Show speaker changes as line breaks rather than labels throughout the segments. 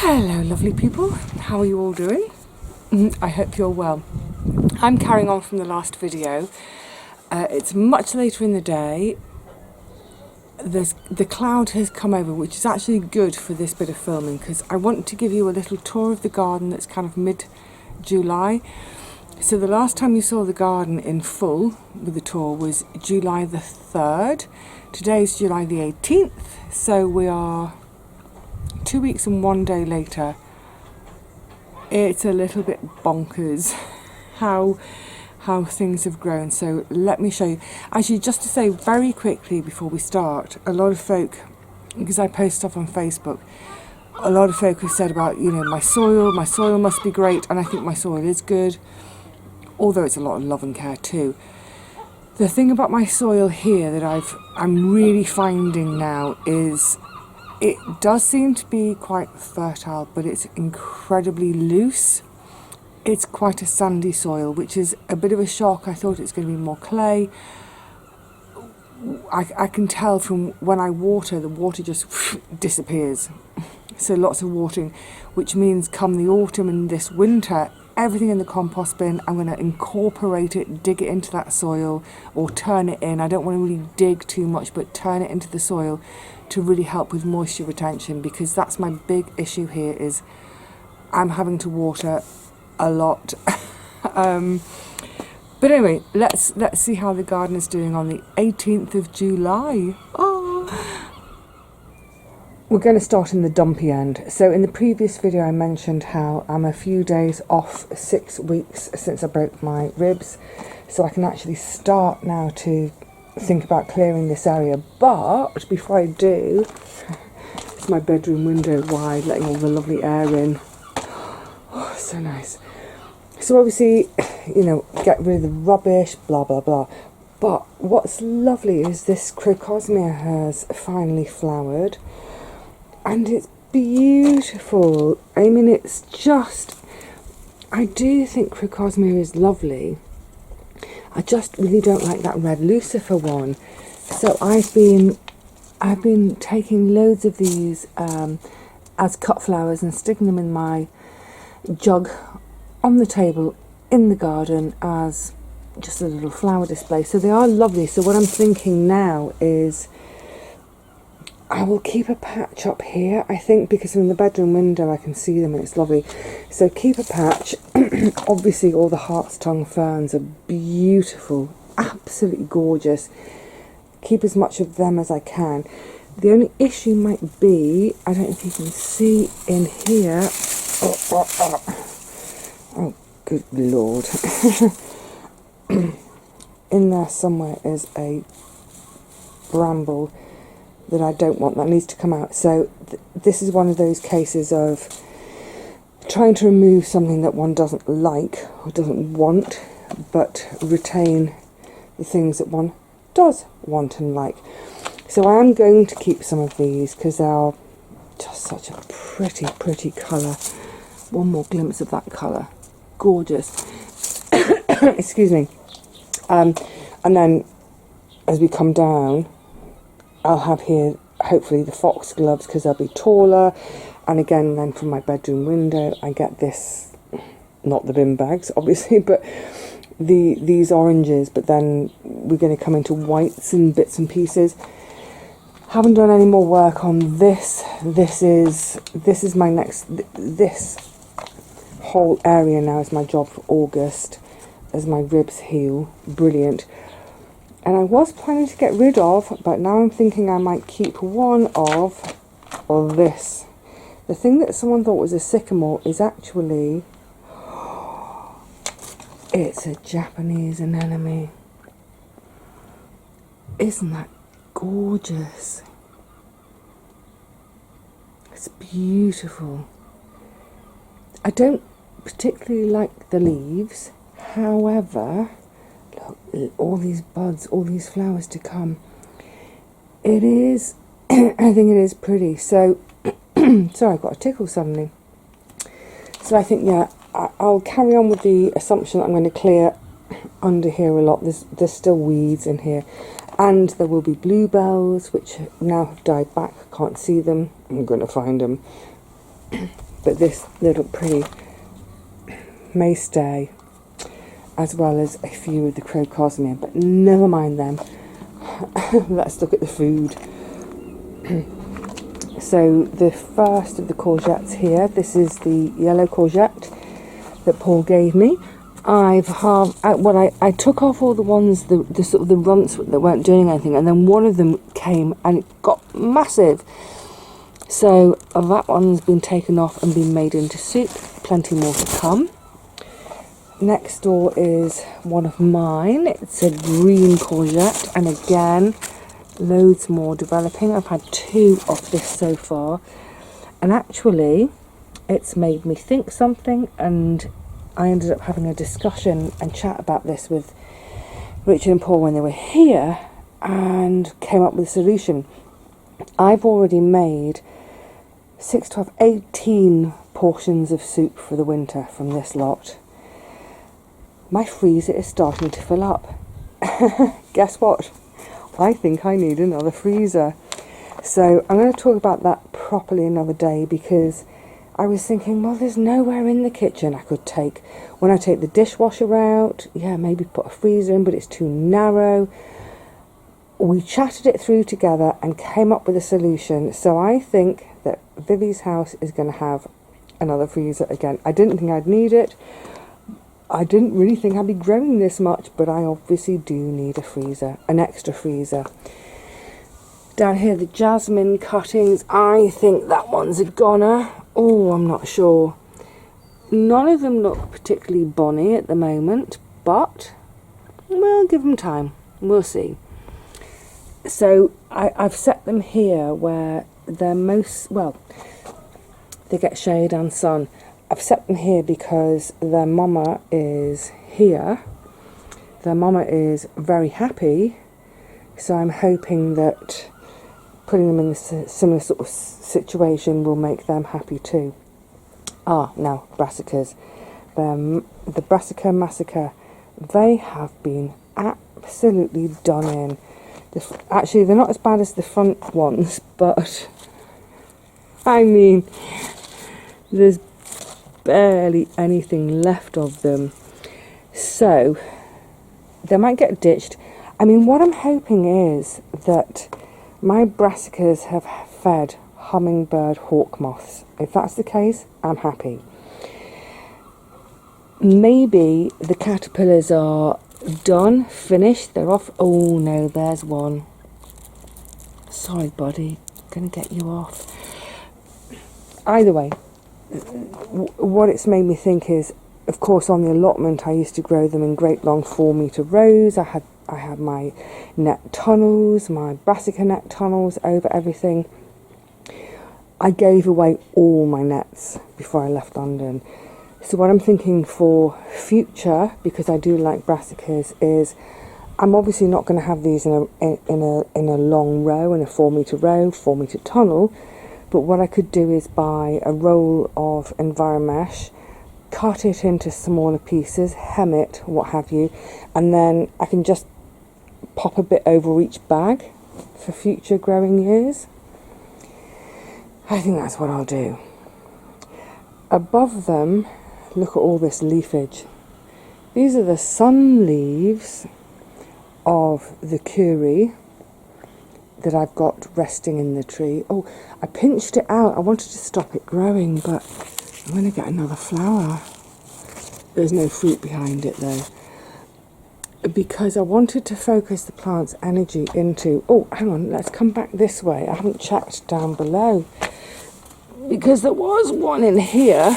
Hello lovely people, how are you all doing? I hope you're well. I'm carrying on from the last video. It's much later in the day. The cloud has come over, which is actually good for this bit of filming because I want to give you a little tour of the garden that's kind of mid-July. So the last time you saw the garden in full with the tour was July the 3rd. Today's July the 18th, so we are 2 weeks and 1 day later. It's a little bit bonkers how things have grown. So let me show you. Actually, just to say very quickly before we start, a lot of folk, because I post stuff on Facebook, a lot of folk have said about, you know, my soil must be great, and I think my soil is good, although it's a lot of love and care too. The thing about my soil here that I'm really finding now is it does seem to be quite fertile, but it's incredibly loose. It's quite a sandy soil, which is a bit of a shock. I thought it's going to be more clay. I can tell from when I water, the water just disappears. So lots of watering, which means come the autumn and this winter, everything in the compost bin, I'm going to incorporate it, dig it into that soil or turn it in. I don't want to really dig too much, but turn it into the soil to really help with moisture retention, because that's my big issue here is I'm having to water a lot. But anyway, let's see how the garden is doing on the 18th of July. We're going to start in the dumpy end. So in the previous video I mentioned how I'm a few days off, 6 weeks since I broke my ribs, so I can actually start now to think about clearing this area. But before I do, it's my bedroom window wide, letting all the lovely air in. Oh, so nice. So obviously, you know, get rid of the rubbish, blah blah blah. But what's lovely is this crocosmia has finally flowered, and it's beautiful. I mean, it's just, I do think crocosmia is lovely. I just really don't like that red lucifer one. So I've been taking loads of these as cut flowers and sticking them in my jug on the table in the garden as just a little flower display. So they are lovely. So what I'm thinking now is I will keep a patch up here, I think, because from the bedroom window I can see them and it's lovely. So keep a patch. Obviously all the heart's tongue ferns are beautiful, absolutely gorgeous. Keep as much of them as I can. The only issue might be, I don't know if you can see in here, oh good lord, in there somewhere is a bramble that I don't want, that needs to come out. So this is one of those cases of trying to remove something that one doesn't like or doesn't want, but retain the things that one does want and like. So I am going to keep some of these because they are just such a pretty colour. One more glimpse of that colour. Gorgeous. Excuse me. And then as we come down, I'll have here hopefully the foxgloves because they'll be taller. And again, then from my bedroom window I get this, not the bin bags obviously, but these oranges. But then we're going to come into whites and bits and pieces. Haven't done any more work on this. This is my next, this whole area now is my job for August as my ribs heal. Brilliant. And I was planning to get rid of, but now I'm thinking I might keep one of this. The thing that someone thought was a sycamore is actually, it's a Japanese anemone. Isn't that gorgeous? It's beautiful. I don't particularly like the leaves, however, look, all these buds, all these flowers to come. It is, I think it is pretty. So, sorry, I've got a tickle suddenly. So I think, yeah, I'll carry on with the assumption that I'm going to clear under here a lot. There's still weeds in here. And there will be bluebells, which now have died back. I can't see them. I'm going to find them. but this little pretty may stay, as well as a few of the crocosmia, but never mind them. Let's look at the food. So the first of the courgettes here, this is the yellow courgette that Paul gave me. I took off all the ones, the sort of the runts that weren't doing anything, and then one of them came and it got massive. So that one's been taken off and been made into soup. Plenty more to come. Next door is one of mine. It's a green courgette, and again, loads more developing. I've had 2 of this so far, and actually it's made me think something, and I ended up having a discussion and chat about this with Richard and Paul when they were here, and came up with a solution. I've already made 6, 12, 18 portions of soup for the winter from this lot. My freezer is starting to fill up. Guess what? I think I need another freezer. So I'm going to talk about that properly another day, because I was thinking, well, there's nowhere in the kitchen I could take. When I take the dishwasher out, yeah, maybe put a freezer in, but it's too narrow. We chatted it through together and came up with a solution. So I think that Vivi's house is going to have another freezer again. I didn't think I'd need it. I didn't really think I'd be growing this much, but I obviously do need a freezer, an extra freezer. Down here, the jasmine cuttings, I think that one's a goner. Oh, I'm not sure. None of them look particularly bonny at the moment, but we'll give them time. We'll see. So I've set them here where they're they get shade and sun. I've set them here because their mama is here. Their mama is very happy, so I'm hoping that putting them in a similar sort of situation will make them happy too. Now, brassicas. The brassica massacre, they have been absolutely done in. Actually, they're not as bad as the front ones, but I mean, there's barely anything left of them, so they might get ditched. I mean, what I'm hoping is that my brassicas have fed hummingbird hawk moths. If that's the case, I'm happy. Maybe the caterpillars are done, finished, they're off. Oh no, there's one. Sorry buddy, gonna get you off. Either way, what it's made me think is, of course, on the allotment I used to grow them in great long 4-metre rows. I had my net tunnels, my brassica net tunnels over everything. I gave away all my nets before I left London. So what I'm thinking for future, because I do like brassicas, is I'm obviously not going to have these in a long row, in a 4-metre row, 4-metre tunnel. But what I could do is buy a roll of Enviromesh, cut it into smaller pieces, hem it, what have you, and then I can just pop a bit over each bag for future growing years. I think that's what I'll do. Above them, look at all this leafage. These are the sun leaves of the curry that I've got resting in the tree. Oh, I pinched it out. I wanted to stop it growing, but I'm going to get another flower. There's no fruit behind it though, because I wanted to focus the plant's energy into... Oh, hang on, let's come back this way. I haven't checked down below, because there was one in here,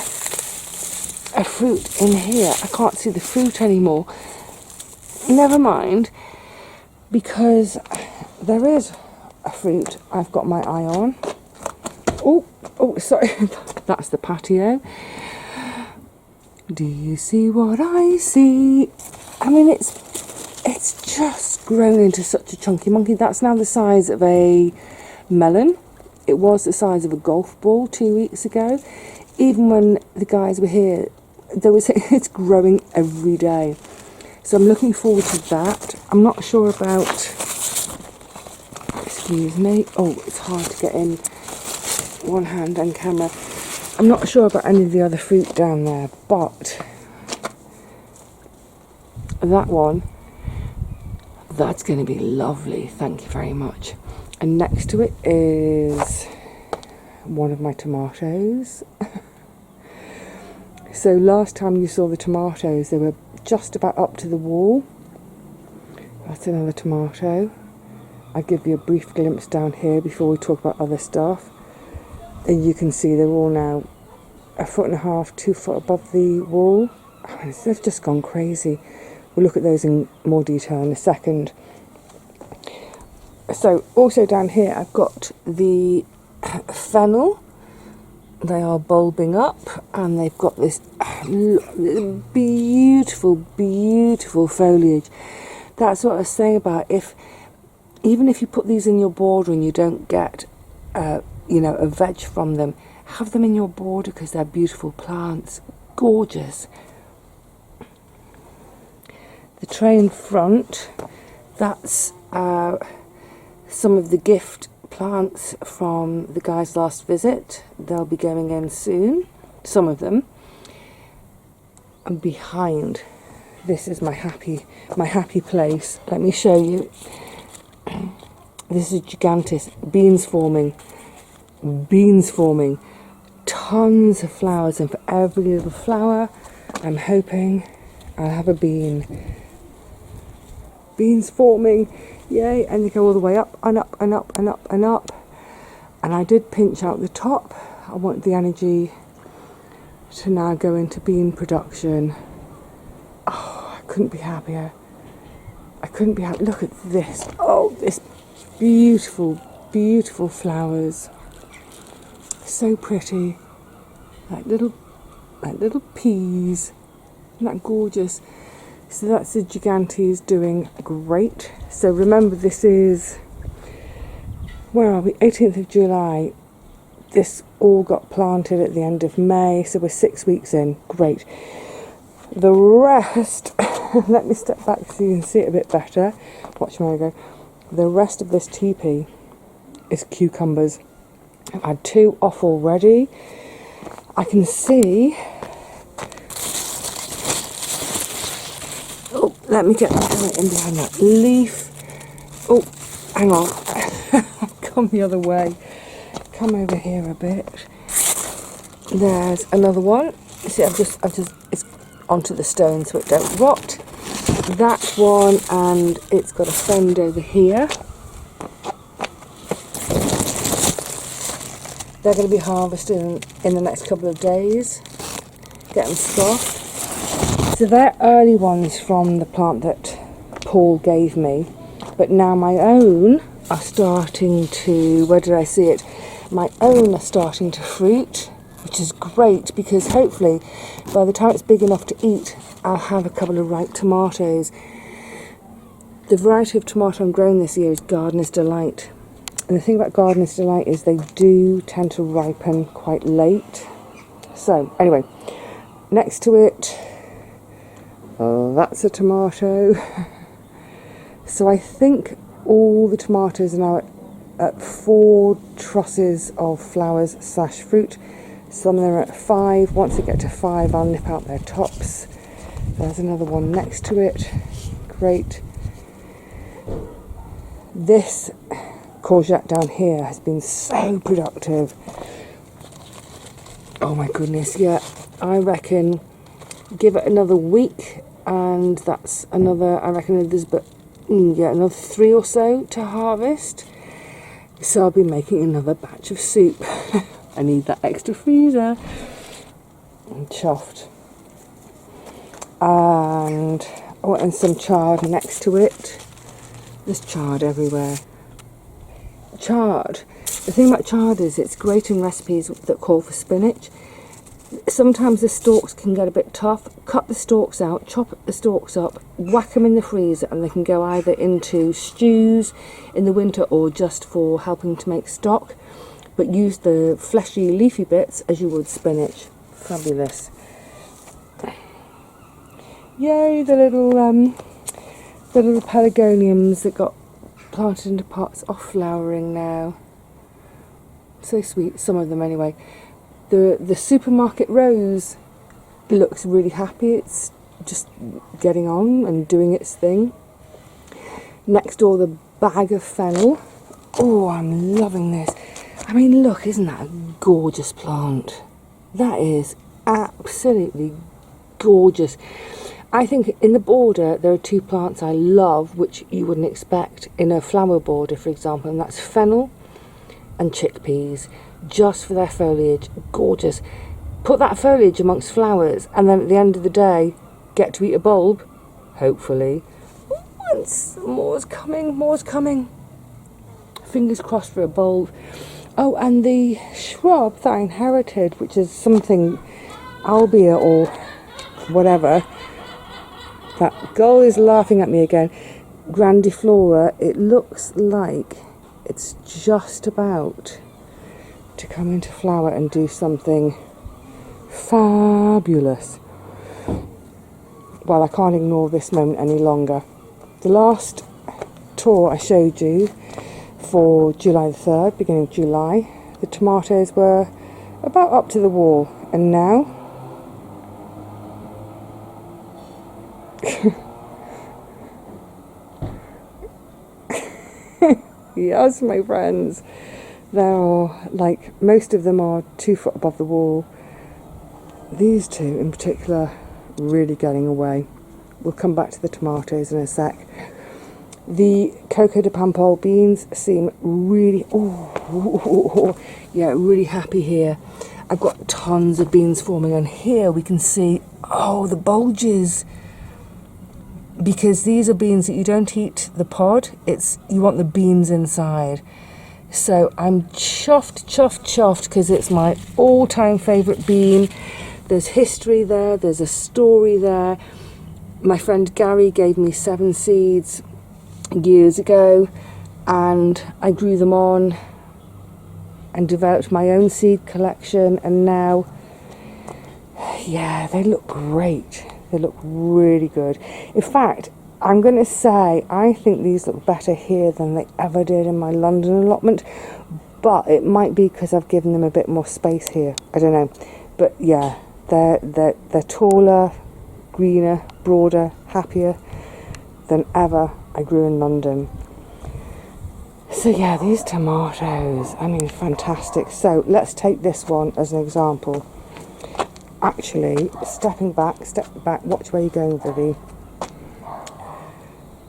a fruit in here. I can't see the fruit anymore. Never mind, because there is a fruit I've got my eye on. Oh, sorry, that's the patio. Do you see what I see? I mean, it's just grown into such a chunky monkey. That's now the size of a melon. It was the size of a golf ball 2 weeks ago. Even when the guys were here, it's growing every day. So I'm looking forward to that. I'm not sure about... Excuse me. Oh, it's hard to get in one hand and camera. I'm not sure about any of the other fruit down there, but that one, that's going to be lovely. Thank you very much. And next to it is one of my tomatoes. So last time you saw the tomatoes, they were just about up to the wall. That's another tomato. I'll give you a brief glimpse down here before we talk about other stuff. And you can see they're all now 1.5 foot, 2 foot above the wall. I mean, they've just gone crazy. We'll look at those in more detail in a second. So also down here I've got the fennel. They are bulbing up and they've got this beautiful, beautiful foliage. That's what I was saying about even if you put these in your border and you don't get you know, a veg from them, have them in your border because they're beautiful plants. Gorgeous. The tray in front, that's some of the gift plants from the guy's last visit. They'll be going in soon, some of them. And behind, this is my happy place. Let me show you. This is gigantis, beans forming, tons of flowers, and for every little flower I'm hoping I'll have a bean. Beans forming, yay, and they go all the way up and up and up and up and up. And I did pinch out the top. I want the energy to now go into bean production. Oh, I couldn't be happier. I couldn't be happy. Look at this. Oh, this beautiful, beautiful flowers. So pretty. Like little peas. Isn't that gorgeous? So that's the Gigantes doing great. So remember, this is, where are we? 18th of July. This all got planted at the end of May, so we're 6 weeks in. Great. The rest, let me step back so you can see it a bit better. Watch me go. The rest of this teepee is cucumbers. I've had 2 off already. I can see. Oh, let me get in behind that leaf. Oh, hang on. Come the other way. Come over here a bit. There's another one. See, I've just it's onto the stone so it don't rot. That one, and it's got a friend over here. They're going to be harvested in the next couple of days. Get them soft. So they're early ones from the plant that Paul gave me, but now my own are starting to, where did I see it? My own are starting to fruit, which is great because hopefully by the time it's big enough to eat, I'll have a couple of ripe tomatoes. The variety of tomato I'm growing this year is Gardener's Delight. And the thing about Gardener's Delight is they do tend to ripen quite late. So anyway, next to it, that's a tomato. So I think all the tomatoes are now at 4 trusses of flowers / fruit. Some of them are at 5. Once they get to 5, I'll nip out their tops. There's another one next to it. Great. This courgette down here has been so productive. Oh my goodness, yeah. I reckon give it another week and that's another, I reckon there's another 3 or so to harvest. So I'll be making another batch of soup. I need that extra freezer. I'm chuffed. And some chard next to it. There's chard everywhere. Chard. The thing about chard is it's great in recipes that call for spinach. Sometimes the stalks can get a bit tough. Cut the stalks out, chop the stalks up, whack them in the freezer, and they can go either into stews in the winter or just for helping to make stock. But use the fleshy, leafy bits as you would spinach. Fabulous. Yay, the little pelargoniums that got planted into pots are flowering now. So sweet, some of them anyway. The supermarket rose looks really happy. It's just getting on and doing its thing. Next door, the bag of fennel. Oh, I'm loving this. I mean, look, isn't that a gorgeous plant? That is absolutely gorgeous. I think in the border there are two plants I love which you wouldn't expect in a flower border, for example, and that's fennel and chickpeas, just for their foliage. Gorgeous. Put that foliage amongst flowers and then at the end of the day get to eat a bulb, hopefully. Once more's coming. Fingers crossed for a bulb. Oh, and the shrub that I inherited, which is something albia or whatever. That girl is laughing at me again. Grandiflora. It looks like it's just about to come into flower and do something fabulous. Well, I can't ignore this moment any longer. The last tour I showed you for July the 3rd, beginning of July, the tomatoes were about up to the wall, and now yes, my friends, they're like, most of them are 2 foot above the wall. These two in particular really getting away. We'll come back to the tomatoes in a sec. The coco de pampol beans seem really, really happy here. I've got tons of beans forming, and here we can see, the bulges. Because these are beans that you don't eat the pod, you want the beans inside. So I'm chuffed, because it's my all-time favourite bean. There's history there, there's a story there. My friend Gary gave me 7 seeds years ago, and I grew them on and developed my own seed collection, and now, they look great. They look really good. In fact, I'm going to say I think these look better here than they ever did in my London allotment, but it might be because I've given them a bit more space here. I don't know, but yeah, they're taller, greener, broader, happier than ever I grew in London. So yeah, these tomatoes, I mean, fantastic. So let's take this one as an example. Actually, step back, watch where you're going, Vivi.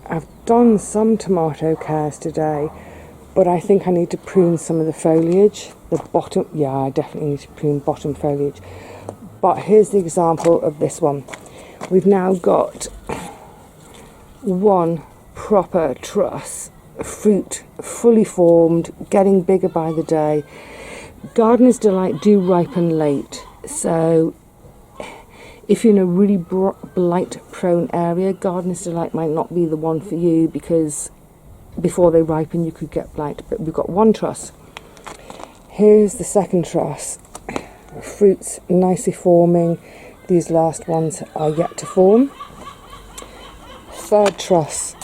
I've done some tomato cares today, but I think I need to prune some of the foliage. The bottom, I definitely need to prune bottom foliage. But here's the example of this one. We've now got one proper truss, fruit fully formed, getting bigger by the day. Gardener's Delight do ripen late, so if you're in a really blight prone area, Gardener's Delight might not be the one for you, because before they ripen you could get blight. But we've got one truss. Here's the second truss. Fruits nicely forming. These last ones are yet to form. Third truss.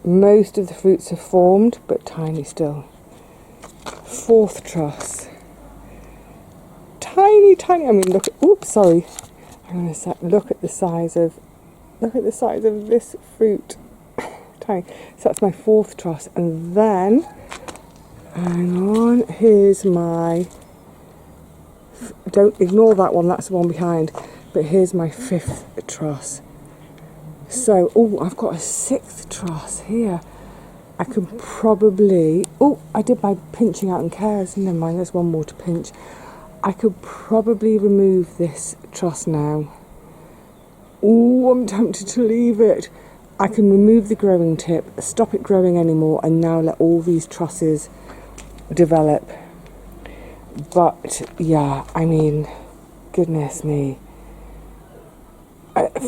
Most of the fruits have formed, but tiny still. Fourth truss. Tiny. I mean, look. Oops, sorry. Hang on a sec. Look at the size of this fruit. Tiny. So that's my fourth truss, and then, hang on. Here's my. Don't ignore that one. That's the one behind. But here's my fifth truss. So, I've got a sixth truss here. I could probably... I did my pinching out and cares. Never mind, there's one more to pinch. I could probably remove this truss now. I'm tempted to leave it. I can remove the growing tip, stop it growing anymore, and now let all these trusses develop. But, I mean, goodness me.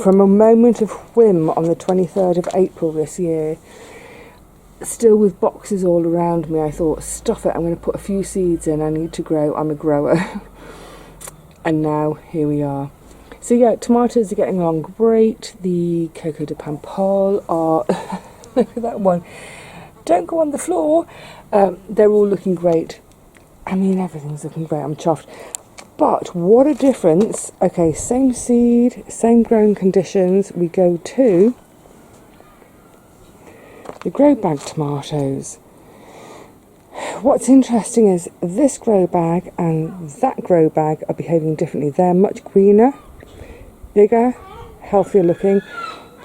From a moment of whim on the 23rd of April this year, still with boxes all around me, I thought, stuff it, I'm going to put a few seeds in, I need to grow, I'm a grower. And now, here we are. So tomatoes are getting along great. The coco de pampol are, look at that one, don't go on the floor. They're all looking great. I mean, everything's looking great. I'm chuffed. But what a difference. Okay, same seed, same growing conditions. We go to the grow bag tomatoes. What's interesting is this grow bag and that grow bag are behaving differently. They're much greener, bigger, healthier looking.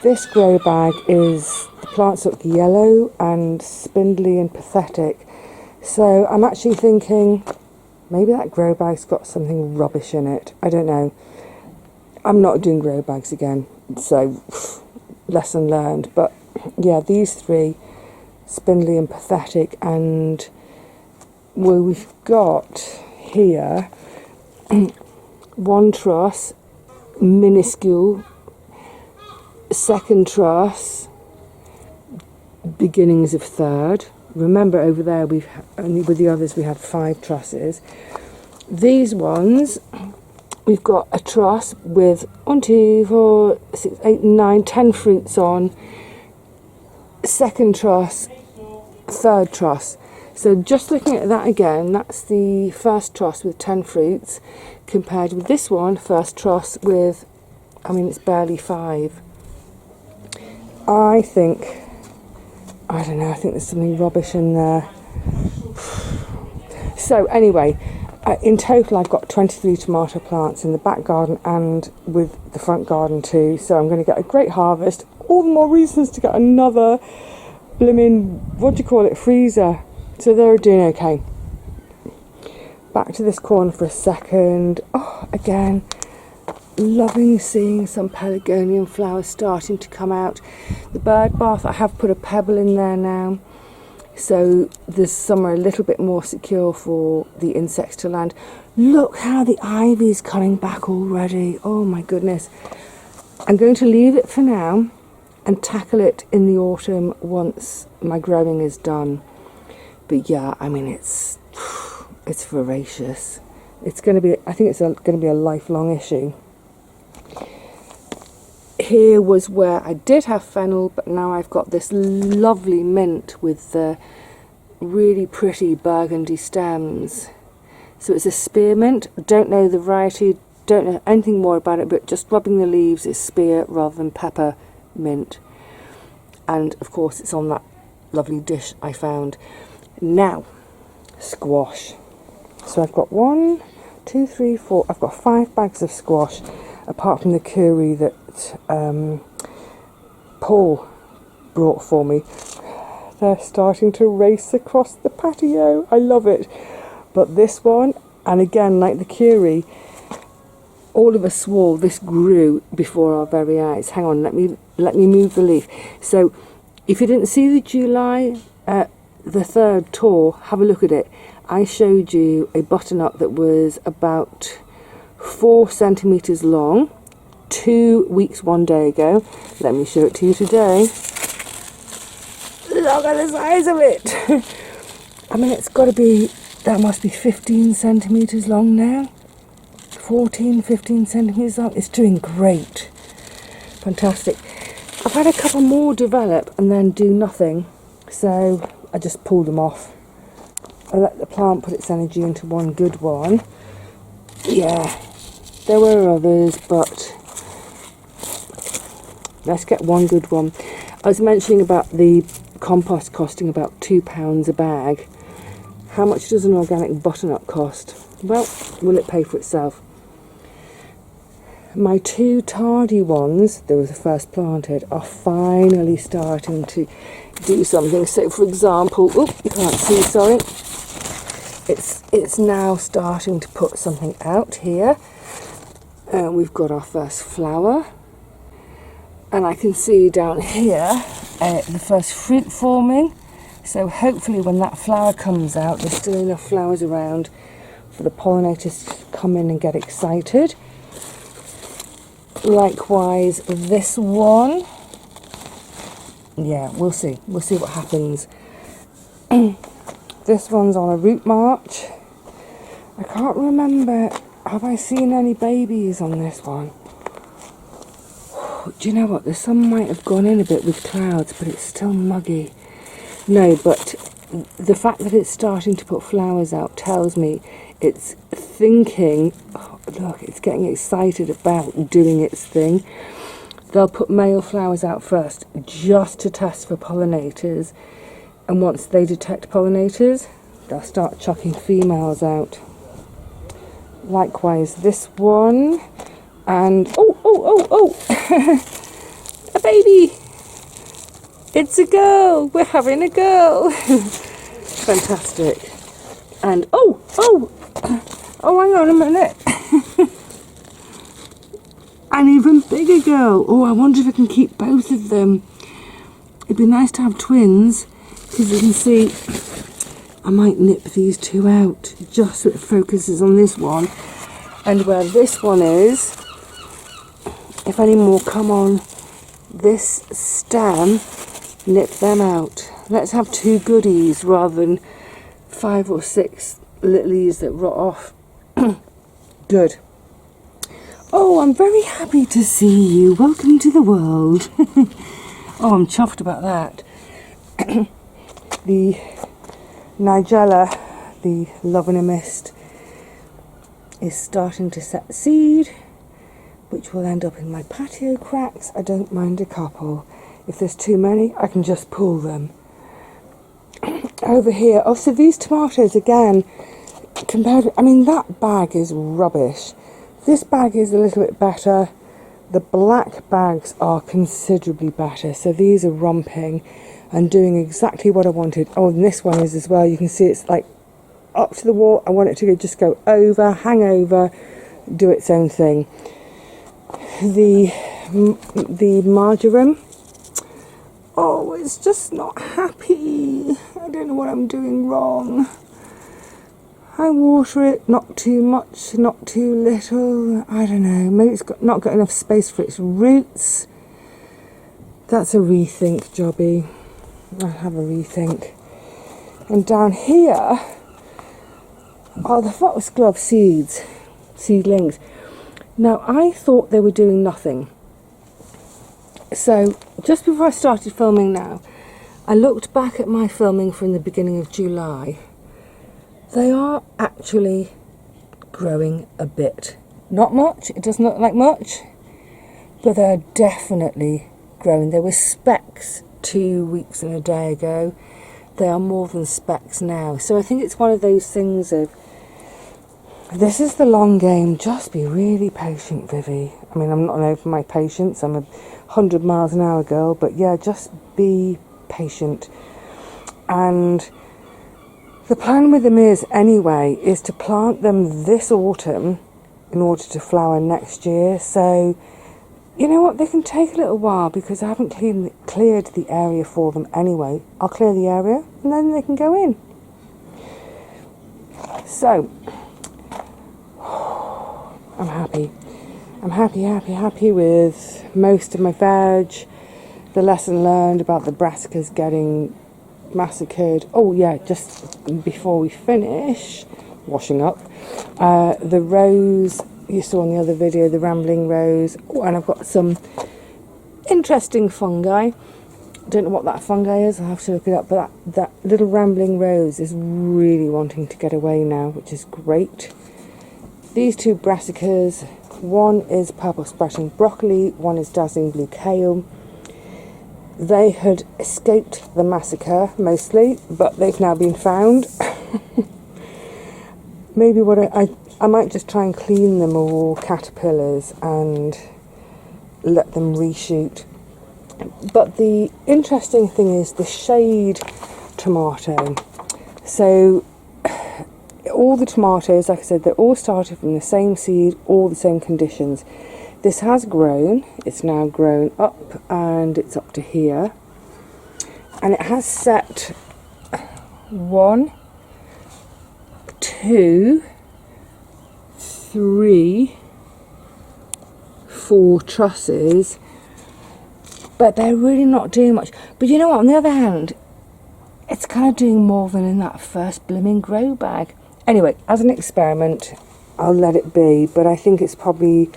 This grow bag is, the plants look yellow and spindly and pathetic. So I'm actually thinking maybe that grow bag's got something rubbish in it. I don't know. I'm not doing grow bags again, so lesson learned. But yeah, these three, spindly and pathetic, and well, we've got here one truss, minuscule, second truss, beginnings of third. Remember over there we've only, with the others we had 5 trusses. These ones we've got a truss with 1, 2, 4, 6, 8, 9, 10 fruits on. Second truss, third truss. So just looking at that again, that's the first truss with 10 fruits compared with this one, first truss with, I mean, it's barely 5. I think, I don't know, I think there's something rubbish in there. So anyway, in total I've got 23 tomato plants in the back garden and with the front garden too. So I'm going to get a great harvest. All the more reasons to get another blimmin', what do you call it, freezer. So they're doing okay. Back to this corner for a second. Oh, again, loving seeing some pelargonium flowers starting to come out. The bird bath, I have put a pebble in there now, so there's somewhere a little bit more secure for the insects to land. Look how the ivy's coming back already. Oh my goodness. I'm going to leave it for now and tackle it in the autumn once my growing is done. But yeah, I mean, it's voracious. It's going to be, I think it's going to be a lifelong issue. Here was where I did have fennel, but now I've got this lovely mint with the really pretty burgundy stems. So it's a spearmint. Don't know the variety, don't know anything more about it, but just rubbing the leaves is spear rather than pepper mint. And of course it's on that lovely dish I found. Now, squash. So I've got 1, 2, 3, 4, I've got 5 bags of squash, apart from the curry that Paul brought for me. They're starting to race across the patio. I love it. But this one, and again, like the curry, all of a swall, this grew before our very eyes. Hang on, let me move the leaf. So, if you didn't see the July, the 3rd tour, have a look at it. I showed you a butternut that was about 4 centimetres long, 2 weeks, 1 day ago. Let me show it to you today. Look at the size of it. I mean, it's got to be, that must be 15 centimetres long now. 14, 15 centimetres long. It's doing great. Fantastic. I've had a couple more develop and then do nothing. So I just pulled them off. I let the plant put its energy into one good one. Yeah, there were others, but let's get one good one. I was mentioning about the compost costing about £2 a bag. How much does an organic butternut cost? Well, will it pay for itself? My 2 tardy ones, they were the first planted, are finally starting to do something. So for example, oh, you can't see, sorry. It's now starting to put something out here. We've got our first flower. And I can see down here the first fruit forming. So hopefully when that flower comes out, there's still enough flowers around for the pollinators to come in and get excited. Likewise, this one. Yeah, we'll see. We'll see what happens. This one's on a root march. I can't remember. Have I seen any babies on this one? Do you know what? The sun might have gone in a bit with clouds, but it's still muggy. No, but the fact that it's starting to put flowers out tells me it's thinking, oh, look, it's getting excited about doing its thing. They'll put male flowers out first just to test for pollinators, and once they detect pollinators, they'll start chucking females out. Likewise this one, and oh a baby. It's a girl. We're having a girl. Fantastic. And oh, hang on a minute. An even bigger girl. Oh, I wonder if I can keep both of them. It'd be nice to have twins, because you can see I might nip these two out just so it focuses on this one. And where this one is, if any more come on this stem, nip them out. Let's have two goodies rather than 5 or 6 lilies that rot off. Good. Oh, I'm very happy to see you. Welcome to the world. Oh, I'm chuffed about that. The Nigella, the Love in a Mist, is starting to set seed, which will end up in my patio cracks. I don't mind a couple. If there's too many, I can just pull them. Over here, oh, so these tomatoes, again, compared, I mean, that bag is rubbish. This bag is a little bit better. The black bags are considerably better. So these are romping and doing exactly what I wanted. Oh, and this one is as well. You can see it's like up to the wall. I want it to just go over, hang over, do its own thing. The marjoram, oh, it's just not happy. I don't know what I'm doing wrong. I water it, not too much, not too little. I don't know. Maybe it's not got enough space for its roots. That's a rethink, jobby. I'll have a rethink. And down here are the foxglove seedlings. Now, I thought they were doing nothing. So, just before I started filming now, I looked back at my filming from the beginning of July. They are actually growing a bit. Not much, it doesn't look like much, but they're definitely growing. They were specks 2 weeks and a day ago. They are more than specks now. So I think it's one of those things of, this is the long game, just be really patient, Vivi. I mean, I'm not known for my patience, I'm a 100 miles an hour girl, but yeah, just be patient. And the plan with them is, anyway, is to plant them this autumn in order to flower next year. So, you know what, they can take a little while because I haven't cleared the area for them anyway. I'll clear the area and then they can go in. So, I'm happy. I'm happy with most of my veg. The lesson learned about the brassicas getting massacred. Oh yeah, just before we finish washing up, the rose you saw in the other video, the rambling rose. Oh, and I've got some interesting fungi. Don't know what that fungi is, I'll have to look it up, but that little rambling rose is really wanting to get away now, which is great. These two brassicas, one is purple sprouting broccoli, one is dazzling blue kale. They had escaped the massacre, mostly, but they've now been found. Maybe what I might just try and clean them of all caterpillars and let them reshoot. But the interesting thing is the shade tomato. So all the tomatoes, like I said, they're all started from the same seed, all the same conditions. This has grown, it's now grown up and it's up to here. And it has set 1, 2, 3, 4 trusses, but they're really not doing much. But you know what, on the other hand, it's kind of doing more than in that first blooming grow bag. Anyway, as an experiment, I'll let it be, but I think it's probably,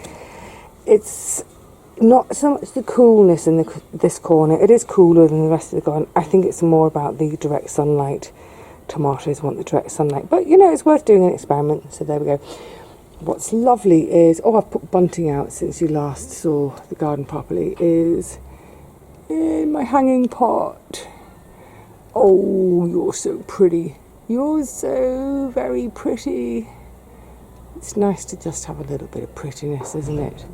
it's not so much the coolness in this corner. It is cooler than the rest of the garden. I think it's more about the direct sunlight. Tomatoes want the direct sunlight, but you know, it's worth doing an experiment. So there we go. What's lovely is, oh, I've put bunting out since you last saw the garden properly, is in my hanging pot. Oh, you're so pretty. You're so very pretty. It's nice to just have a little bit of prettiness, isn't it?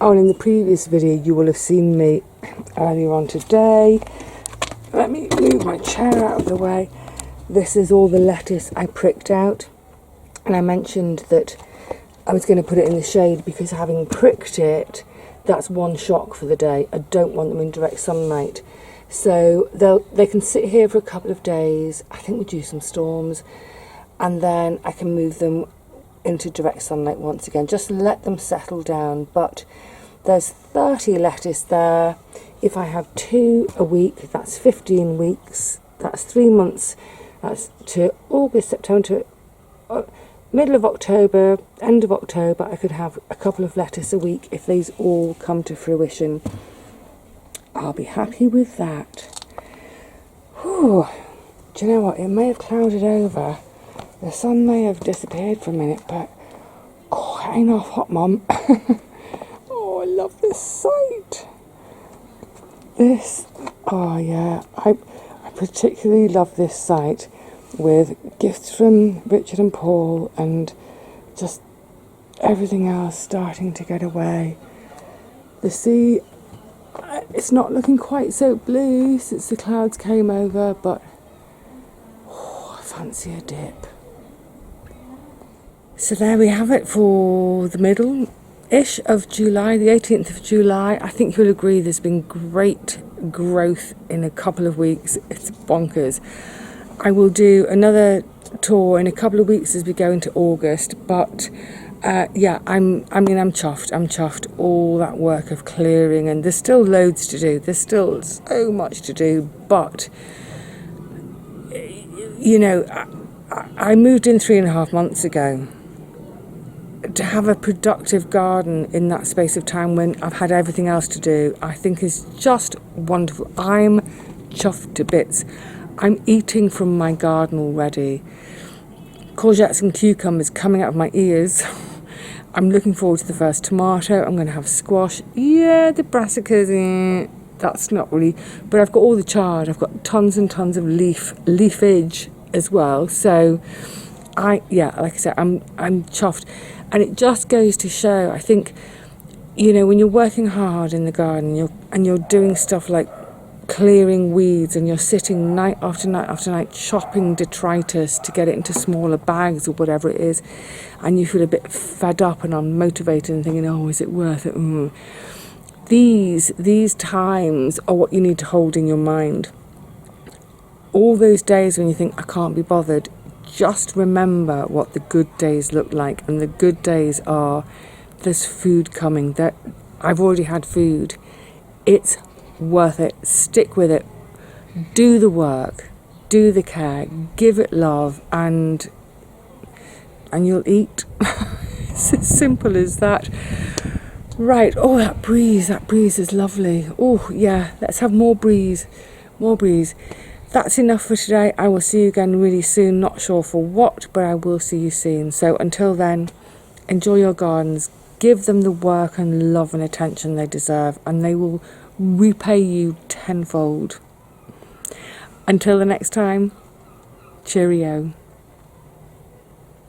Oh, and in the previous video you will have seen me earlier on today. Let me move my chair out of the way. This is all the lettuce I pricked out. And I mentioned that I was going to put it in the shade because having pricked it, that's one shock for the day. I don't want them in direct sunlight. So they can sit here for a couple of days. I think we'll do some storms. And then I can move them into direct sunlight once again. Just let them settle down. But there's 30 lettuce there. If I have 2 a week, that's 15 weeks. That's 3 months. That's to August, September, to middle of October, end of October. I could have a couple of lettuce a week if these all come to fruition. I'll be happy with that. Whew. Do you know what? It may have clouded over. The sun may have disappeared for a minute, but oh, hang off, hot mum. Oh, I love this site. Oh yeah, I particularly love this site with gifts from Richard and Paul and just everything else starting to get away. The sea, it's not looking quite so blue since the clouds came over, but oh, I fancy a dip. So there we have it for the middle-ish of July, the 18th of July. I think you'll agree there's been great growth in a couple of weeks. It's bonkers. I will do another tour in a couple of weeks as we go into August, but yeah, I'm chuffed. I'm chuffed. All that work of clearing, and there's still loads to do. There's still so much to do, but you know, I moved in 3.5 months ago. To have a productive garden in that space of time when I've had everything else to do, I think is just wonderful. I'm chuffed to bits. I'm eating from my garden already. Courgettes and cucumbers coming out of my ears. I'm looking forward to the first tomato. I'm going to have squash. Yeah, the brassicas, that's not really, but I've got all the chard. I've got tons and tons of leafage as well. So like I said, I'm chuffed. And it just goes to show, I think, you know, when you're working hard in the garden, you're doing stuff like clearing weeds, and you're sitting night after night after night chopping detritus to get it into smaller bags or whatever it is, and you feel a bit fed up and unmotivated and thinking, oh, is it worth it? These times are what you need to hold in your mind. All those days when you think, I can't be bothered, just remember what the good days look like, and the good days are there's food coming. That I've already had food. It's worth it. Stick with it. Do the work. Do the care. Give it love, and you'll eat. It's as simple as that. Right. Oh, that breeze is lovely. Oh yeah. Let's have more breeze. More breeze. That's enough for today. I will see you again really soon. Not sure for what, but I will see you soon. So until then, enjoy your gardens. Give them the work and love and attention they deserve, and they will repay you tenfold. Until the next time, cheerio.